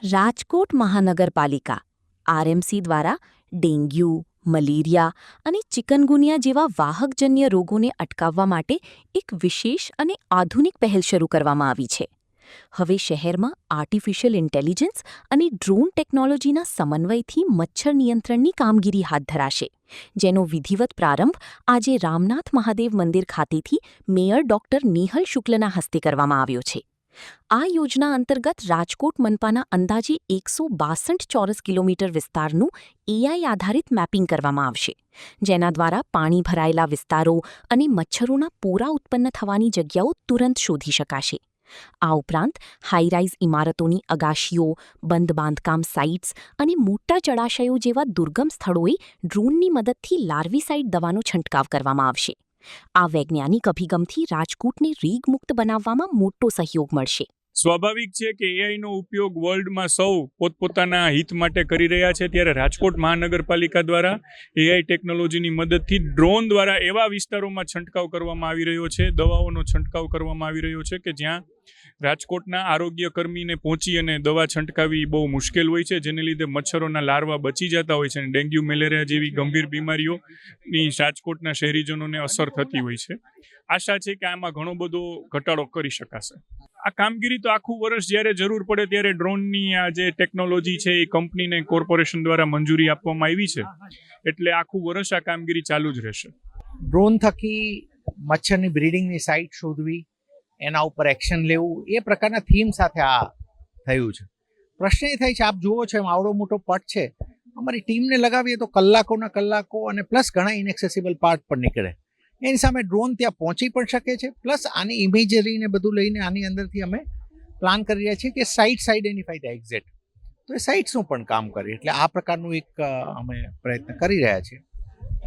રાજકોટ મહાનગરપાલિકા આરએમસી દ્વારા dengue, malaria અને ચિકનગુનિયા જેવા વાહકજન્ય રોગોને અટકાવવા માટે એક વિશેષ અને આધુનિક પહેલ શરૂ કરવામાં આવી છે. હવે શહેરમાં આર્ટિફિશિયલ ઇન્ટેલિજન્સ અને ડ્રોન ટેકનોલોજીના સમન્વયથી મચ્છર નિયંત્રણની કામગીરી હાથ ધરાશે, જેનો વિધિવત પ્રારંભ આજે રામનાથ મહાદેવ મંદિર ખાતેથી મેયર ડોક્ટર નેહલ શુક્લના હસ્તે કરવામાં આવ્યો છે. આ યોજના અંતર્ગત રાજકોટ મનપાના અંદાજે 162 ચોરસ કિલોમીટર વિસ્તારનું એઆઈ આધારિત મેપિંગ કરવામાં આવશે, જેના દ્વારા પાણી ભરાયેલા વિસ્તારો અને મચ્છરોના પૂરા ઉત્પન્ન થવાની જગ્યાઓ તુરંત શોધી શકાશે. આ ઉપરાંત હાઈરાઇઝ ઇમારતોની અગાશીઓ, બંધ બાંધકામ સાઇટ્સ અને મોટા જળાશયો જેવા દુર્ગમ સ્થળોએ ડ્રોનની મદદથી લાર્વીસાઇડ દવાનો છંટકાવ કરવામાં આવશે. આ વૈજ્ઞાનિક અભિગમથી રાજકોટને રીગ મુક્ત બનાવવામાં મોટો સહયોગ મળશે. સ્વાભાવિક છે કે એઆઈનો ઉપયોગ વર્લ્ડમાં સૌ પોતપોતાના હિત માટે કરી રહ્યા છે, ત્યારે રાજકોટ મહાનગરપાલિકા દ્વારા એઆઈ ટેકનોલોજીની મદદથી ડ્રોન દ્વારા એવા વિસ્તારોમાં છંટકાવ કરવામાં આવી રહ્યો છે, દવાઓનો છંટકાવ કરવામાં આવી રહ્યો છે કે જ્યાં રાજકોટના આરોગ્યકર્મીને પહોંચી અને દવા છંટકાવી બહુ મુશ્કેલ હોય છે, જેને લીધે મચ્છરોના લાર્વા બચી જતા હોય છે અને ડેન્ગ્યુ, મેલેરિયા જેવી ગંભીર બીમારીઓની રાજકોટના શહેરીજનોને અસર થતી હોય છે. આશા છે કે આમાં ઘણો બધો ઘટાડો કરી શકાશે. આ કામગીરી તો આખું વર્ષ જ્યારે જરૂર પડે ત્યારે ડ્રોનની આ જે ટેકનોલોજી છે એ કંપનીને કોર્પોરેશન દ્વારા મંજૂરી આપવામાં આવી છે, એટલે આખું વર્ષ આ કામગીરી ચાલુ જ રહેશે. ડ્રોન થકી મચ્છરની બ્રીડિંગની સાઇટ શોધવી, એના ઉપર એક્શન લેવું, એ પ્રકારના થીમ સાથે આ થયું છે. પ્રશ્ન એ થાય છે, આપ જુઓ છો એમ આવડો મોટો પટ છે, અમારી ટીમને લગાવીએ તો કલાકોના કલાકો અને પ્લસ ઘણા ઇનએક્સેસિબલ પાર્ટ પણ નીકળે. એની સામે ડ્રોન ત્યાં પહોંચી પણ શકે છે, પ્લસ આની ઇમેજરીને બધું લઈને આની અંદરથી અમે પ્લાન કરી રહ્યા છીએ કે સાઇટ્સ આઈડેન્ટિફાઈ થાય એક્ઝેક્ટ, તો એ સાઇટ્સનું પણ કામ કરીએ. એટલે આ પ્રકારનું એક અમે પ્રયત્ન કરી રહ્યા છીએ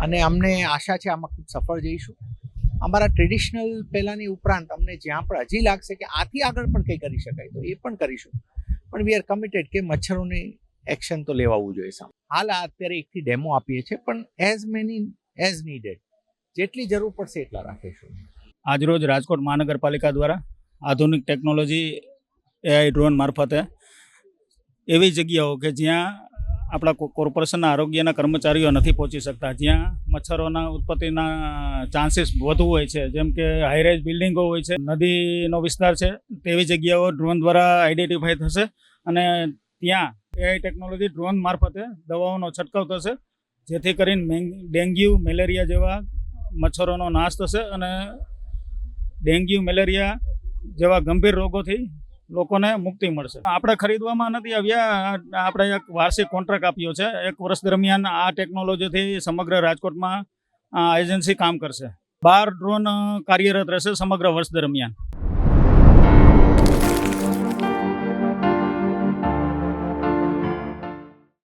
અને અમને આશા છે આમાં ખૂબ સફળ જઈશું. અમારા ટ્રેડિશનલ પહેલાંની ઉપરાંત અમને જ્યાં પણ હજી લાગશે કે આથી આગળ પણ કંઈ કરી શકાય તો એ પણ કરીશું, પણ વી આર કમિટેડ કે મચ્છરોની એક્શન તો લેવાવું જોઈએ સામે. હાલ અત્યારે એકથી ડેમો આપીએ છીએ, પણ એઝ મેની એઝ નીડેડ, જેટલી જરૂર પડશે એટલા રાખીશું. આજરોજ રાજકોટ મહાનગરપાલિકા દ્વારા આધુનિક ટેકનોલોજી એઆઈ ડ્રોન મારફતે એવી જગ્યાઓ કે જ્યાં આપણા કોર્પોરેશનના આરોગ્યના કર્મચારીઓ નથી પહોંચી શકતા, જ્યાં મચ્છરોના ઉત્પત્તિના ચાન્સીસ વધુ હોય છે, જેમ કે હાઈરાઇઝ બિલ્ડિંગો હોય છે, નદીનો વિસ્તાર છે, તેવી જગ્યાઓ ડ્રોન દ્વારા આઈડેન્ટિફાઈ થશે અને ત્યાં એઆઈ ટેકનોલોજી ડ્રોન મારફતે દવાઓનો છંટકાવ થશે, જેથી કરીને ડેન્ગ્યુ, મેલેરિયા જેવા મચ્છરોનો નાશ થશે અને ડેન્ગ્યુ, મેલેરિયા જેવા ગંભીર રોગોથી લોકોને મુક્તિ મળશે. આપણે ખરીદવામાં નથી આવ્યા, આપણે એક વાર્ષિક કોન્ટ્રાક્ટ આપ્યો છે. 1 વર્ષ દરમિયાન આ ટેકનોલોજીથી સમગ્ર રાજકોટમાં એજન્સી કામ કરશે. 12 ડ્રોન કાર્યરત રહેશે સમગ્ર વર્ષ દરમિયાન.